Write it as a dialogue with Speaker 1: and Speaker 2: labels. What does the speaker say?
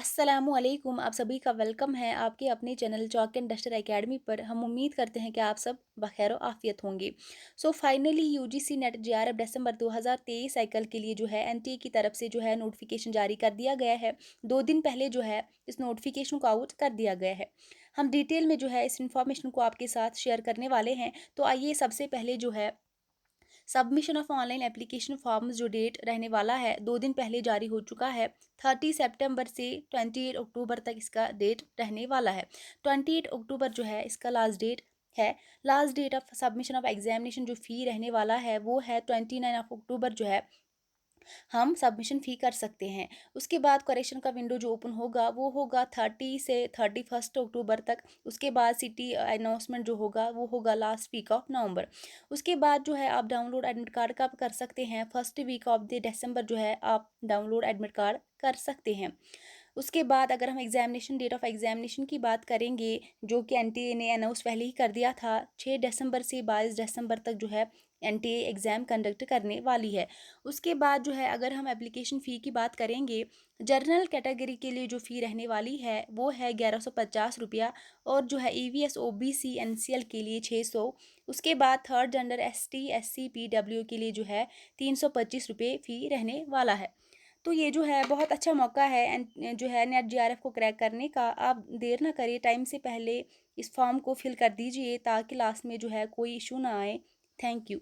Speaker 1: अस्सलामुअलैकुम, आप सभी का वेलकम है आपके अपने channel chalk and duster academy पर। हम उम्मीद करते हैं कि आप सब बखैर आफियत होंगे। फाइनली यूजीसी नेट जेआरएफ दिसंबर 2023 साइकिल के लिए जो है एनटीए की तरफ से जो है नोटिफिकेशन जारी कर दिया गया है। 2 दिन पहले जो है इस नोटिफिकेशन को आउट कर दिया गया है। हम डिटेल में जो है इस इंफॉर्मेशन को आपके साथ शेयर करने वाले हैं। तो आइए सबसे पहले जो है submission of online application forms जो डेट रहने वाला है 2 दिन पहले जारी हो चुका है। 30 सितंबर से 28 अक्टूबर तक इसका डेट रहने वाला है। 28 अक्टूबर जो है इसका लास्ट डेट है। Last date of submission of examination जो फी रहने वाला है वो है 29 अक्टूबर जो है हम सबमिशन फ़ी कर सकते हैं। उसके बाद करेक्शन का विंडो जो ओपन होगा वो होगा 30 से 31 अक्टूबर तक। उसके बाद सिटी अनाउंसमेंट जो होगा वो होगा लास्ट वीक ऑफ नवंबर। उसके बाद जो है आप डाउनलोड एडमिट कार्ड का कर सकते हैं। First week of the December जो है आप डाउनलोड एडमिट कार्ड कर सकते हैं। उसके बाद अगर हम एग्जामिनेशन डेट ऑफ एग्जामिनेशन की बात करेंगे जो कि एनटीए ने अनाउंस पहले ही कर दिया था, 6 दिसंबर से 22 दिसंबर तक जो है एनटीए एग्ज़ाम कंडक्ट करने वाली है। उसके बाद जो है अगर हम एप्लीकेशन फ़ी की बात करेंगे, जनरल कैटेगरी के लिए जो फ़ी रहने वाली है वो है 1150 रुपया, और जो है ईवीएस ओबीसी एनसीएल के लिए 600। उसके बाद third gender ST SC PW के लिए जो है 325 रुपये फ़ी रहने वाला है। तो ये जो है बहुत अच्छा मौका है एंड जो है नेट जेआरएफ को क्रैक करने का। आप देर ना करिए, टाइम से पहले इस फॉर्म को फिल कर दीजिए ताकि लास्ट में जो है कोई इशू ना आए। Thank you.